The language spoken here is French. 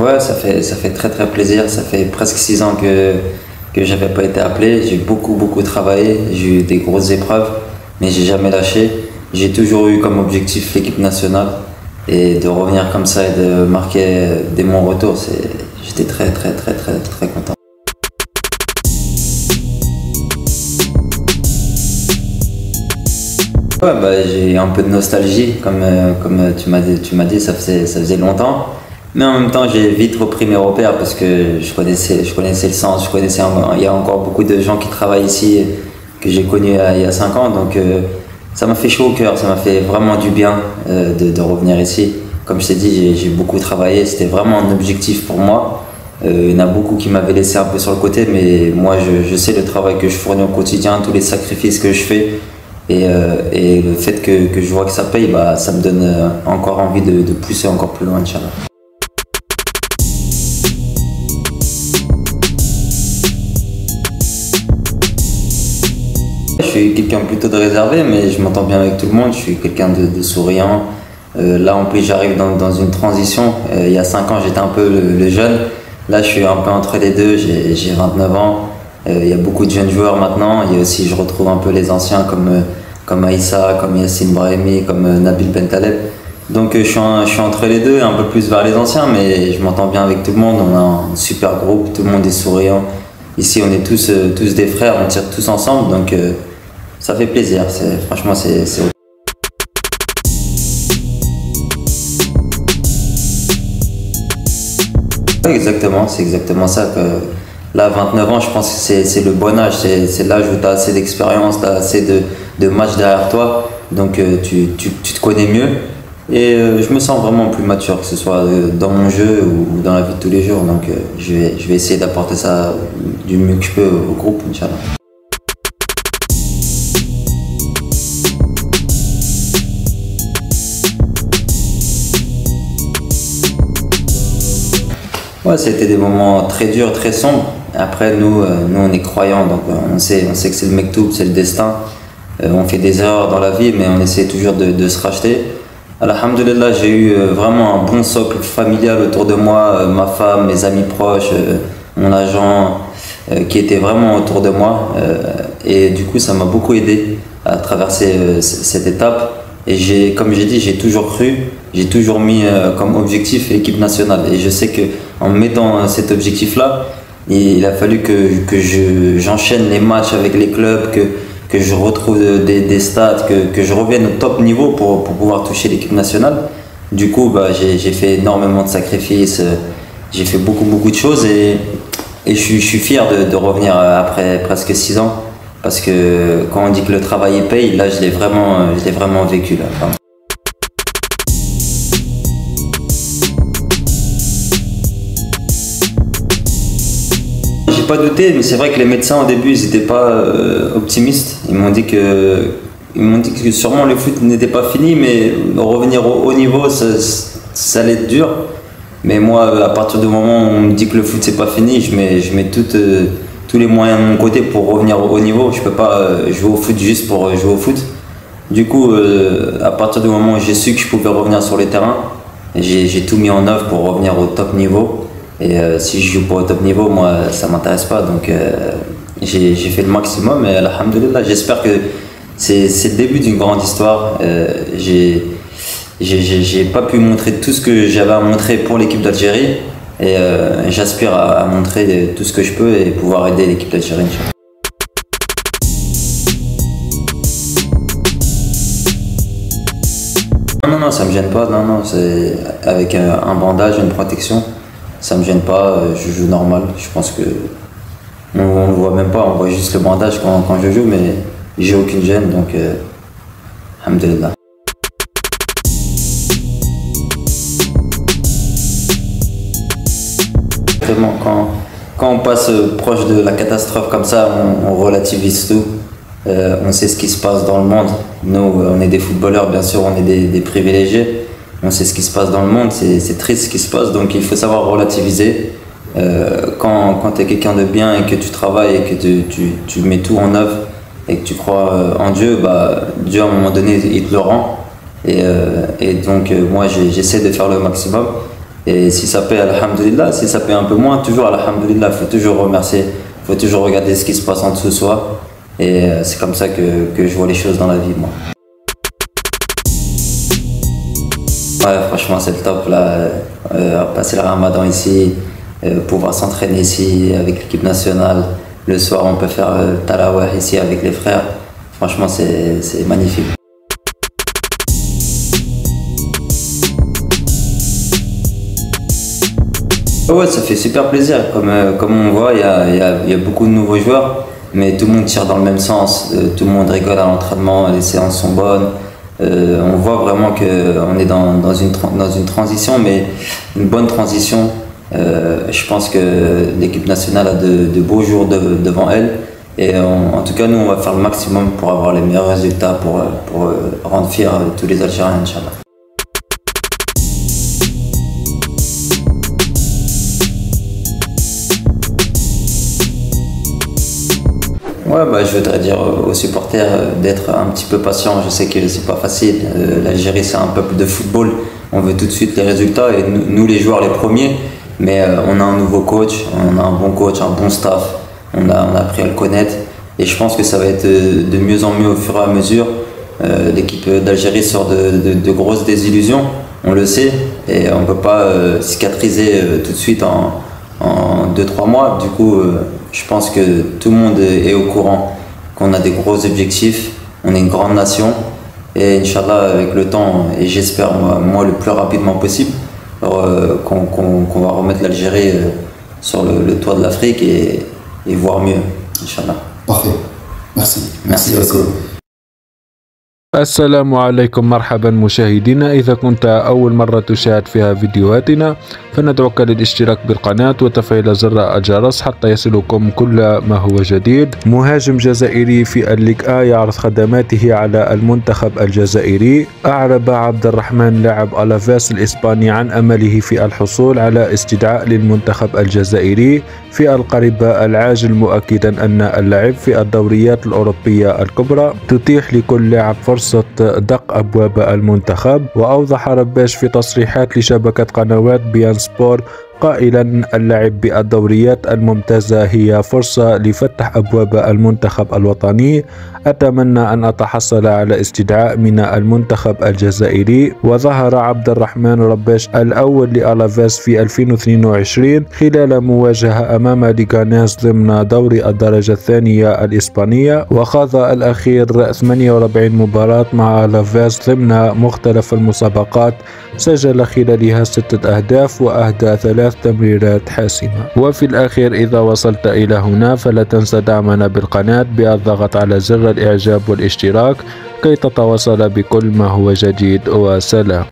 Ouais, ça fait très très plaisir. Ça fait presque 6 ans que j'avais pas été appelé. J'ai beaucoup travaillé. J'ai eu des grosses épreuves, mais j'ai jamais lâché. J'ai toujours eu comme objectif l'équipe nationale et de revenir comme ça et de marquer dès mon retour. J'étais très content. Ouais, bah, j'ai un peu de nostalgie, comme tu m'as dit, ça faisait longtemps. Mais en même temps, j'ai vite repris mes repères parce que je connaissais le sens, il y a encore beaucoup de gens qui travaillent ici que j'ai connus il y a 5 ans. Donc ça m'a fait chaud au cœur, ça m'a fait vraiment du bien de revenir ici. Comme je t'ai dit, j'ai beaucoup travaillé, c'était vraiment un objectif pour moi. Il y en a beaucoup qui m'avaient laissé un peu sur le côté, mais moi je sais le travail que je fournis au quotidien, tous les sacrifices que je fais. Et le fait que je vois que ça paye, bah, ça me donne encore envie de pousser encore plus loin, Inch'Allah. Je suis quelqu'un plutôt de réservé, mais je m'entends bien avec tout le monde. Je suis quelqu'un de souriant. Là, en plus, j'arrive dans une transition. Il y a 5 ans, j'étais un peu le jeune. Là, je suis un peu entre les deux. J'ai 29 ans. Il y a beaucoup de jeunes joueurs maintenant. Il y a aussi, je retrouve un peu les anciens comme Aïssa, comme Yassine Brahimi, comme Nabil Bentaleb. Donc je suis entre les deux, un peu plus vers les anciens, mais je m'entends bien avec tout le monde. On a un super groupe, tout le monde est souriant. Ici, on est tous des frères, on tire tous ensemble, donc ça fait plaisir. Franchement, c'est. Ouais, exactement, c'est exactement ça. Là, 29 ans, je pense que c'est le bon âge. C'est l'âge où tu as assez d'expérience, tu as assez de matchs derrière toi. Donc, tu te connais mieux. Et je me sens vraiment plus mature, que ce soit dans mon jeu ou dans la vie de tous les jours. Donc, je vais essayer d'apporter ça du mieux que je peux au groupe, Inch'Allah. Ouais, c'était des moments très durs, très sombres. Après, nous on est croyants, donc on sait que c'est le mektoub, c'est le destin. On fait des erreurs dans la vie, mais on essaie toujours de se racheter. Alhamdulillah, j'ai eu vraiment un bon socle familial autour de moi, ma femme, mes amis proches, mon agent, qui étaient vraiment autour de moi. Et du coup, ça m'a beaucoup aidé à traverser cette étape. Et comme j'ai dit, j'ai toujours cru, j'ai toujours mis comme objectif l'équipe nationale. Et je sais que en mettant cet objectif-là, il a fallu que j'enchaîne les matchs avec les clubs, que je retrouve des stats, que je revienne au top niveau pour pouvoir toucher l'équipe nationale. Du coup, bah, j'ai fait énormément de sacrifices, j'ai fait beaucoup de choses et je suis fier de revenir après presque 6 ans. Parce que quand on dit que le travail paye, là je l'ai vraiment vécu là. Enfin, j'ai pas douté, mais c'est vrai que les médecins au début ils étaient pas optimistes. Ils m'ont dit que sûrement le foot n'était pas fini, mais revenir au haut niveau ça allait être dur. Mais moi, à partir du moment où on me dit que le foot c'est pas fini, je mets tous les moyens de mon côté pour revenir au haut niveau. Je peux pas jouer au foot juste pour jouer au foot. Du coup, à partir du moment où j'ai su que je pouvais revenir sur les terrains, j'ai tout mis en œuvre pour revenir au top niveau. Et si je joue pas au top niveau, moi, ça m'intéresse pas. Donc, j'ai fait le maximum. Et alhamdoulilah, j'espère que c'est le début d'une grande histoire. J'ai pas pu montrer tout ce que j'avais à montrer pour l'équipe d'Algérie. Et j'aspire à montrer tout ce que je peux et pouvoir aider l'équipe d'Algérie. Non, ça me gêne pas. Non, c'est avec un bandage, une protection, ça me gêne pas. Je joue normal. Je pense que on le voit même pas, on voit juste le bandage quand je joue, mais j'ai aucune gêne, donc alhamdulillah. Quand on passe proche de la catastrophe comme ça, on relativise tout. On sait ce qui se passe dans le monde. Nous, on est des footballeurs, bien sûr, on est des privilégiés. On sait ce qui se passe dans le monde, c'est triste ce qui se passe, donc il faut savoir relativiser. Quand tu es quelqu'un de bien et que tu travailles et que tu mets tout en œuvre et que tu crois en Dieu, bah, Dieu à un moment donné il te le rend. Et donc moi j'essaie de faire le maximum. Et si ça paie, alhamdoulilah, si ça paie un peu moins, toujours alhamdoulilah, il faut toujours remercier, il faut toujours regarder ce qui se passe en dessous de soi. Et c'est comme ça que je vois les choses dans la vie, moi. Ouais, franchement, c'est le top, là. Passer le ramadan ici, pouvoir s'entraîner ici avec l'équipe nationale. Le soir, on peut faire tarawih ici avec les frères. Franchement, c'est magnifique. Ouais, ça fait super plaisir. Comme on voit, il y a beaucoup de nouveaux joueurs, mais tout le monde tire dans le même sens. Tout le monde rigole à l'entraînement, les séances sont bonnes. On voit vraiment qu'on est dans une transition, mais une bonne transition. Je pense que l'équipe nationale a de beaux jours devant elle. Et en tout cas, nous, on va faire le maximum pour avoir les meilleurs résultats, pour rendre fiers tous les Algériens, Inch'Allah. Ouais, bah, je voudrais dire aux supporters d'être un petit peu patients. Je sais que c'est pas facile. L'Algérie, c'est un peuple de football. On veut tout de suite les résultats et nous les joueurs, les premiers. Mais on a un nouveau coach, on a un bon coach, un bon staff. On a appris à le connaître. Et je pense que ça va être de mieux en mieux au fur et à mesure. L'équipe d'Algérie sort de grosses désillusions, on le sait. Et on ne peut pas cicatriser tout de suite en 2-3 mois. Du coup, je pense que tout le monde est au courant qu'on a des gros objectifs, on est une grande nation et Inch'Allah avec le temps et j'espère moi le plus rapidement possible qu'on va remettre l'Algérie sur le toit de l'Afrique et voir mieux, Inch'Allah. Parfait, merci. Merci beaucoup. السلام عليكم، مرحبا مشاهدينا. إذا كنت أول مرة تشاهد فيها فيديوهاتنا فندعوك للاشتراك بالقناة وتفعيل زر الجرس حتى يصلكم كل ما هو جديد. مهاجم جزائري في الليغ A يعرض خدماته على المنتخب الجزائري. أعرب عبد الرحمن لاعب ألافيس الإسباني عن أمله في الحصول على استدعاء للمنتخب الجزائري في القريب العاجل، مؤكدا أن اللعب في الدوريات الأوروبية الكبرى تتيح لكل لاعب فرصة دق أبواب المنتخب. وأوضح رباش في تصريحات لشبكة قنوات بيان سبور قائلا اللعب بالدوريات الممتازة هي فرصة لفتح أبواب المنتخب الوطني. أتمنى أن أتحصل على استدعاء من المنتخب الجزائري. وظهر عبد الرحمن رباش الأول لألافيس في 2022 خلال مواجهة أمام ليغانيس ضمن دوري الدرجة الثانية الإسبانية، وخاض الأخير 48 مباراة مع ألافيس ضمن مختلف المسابقات، سجل خلالها 6 أهداف وأهدى 3 تمريرات حاسمة. وفي الأخير إذا وصلت إلى هنا فلا تنسى دعمنا بالقناة بالضغط على زر الإعجاب والاشتراك كي تتواصل بكل ما هو جديد، وسلام.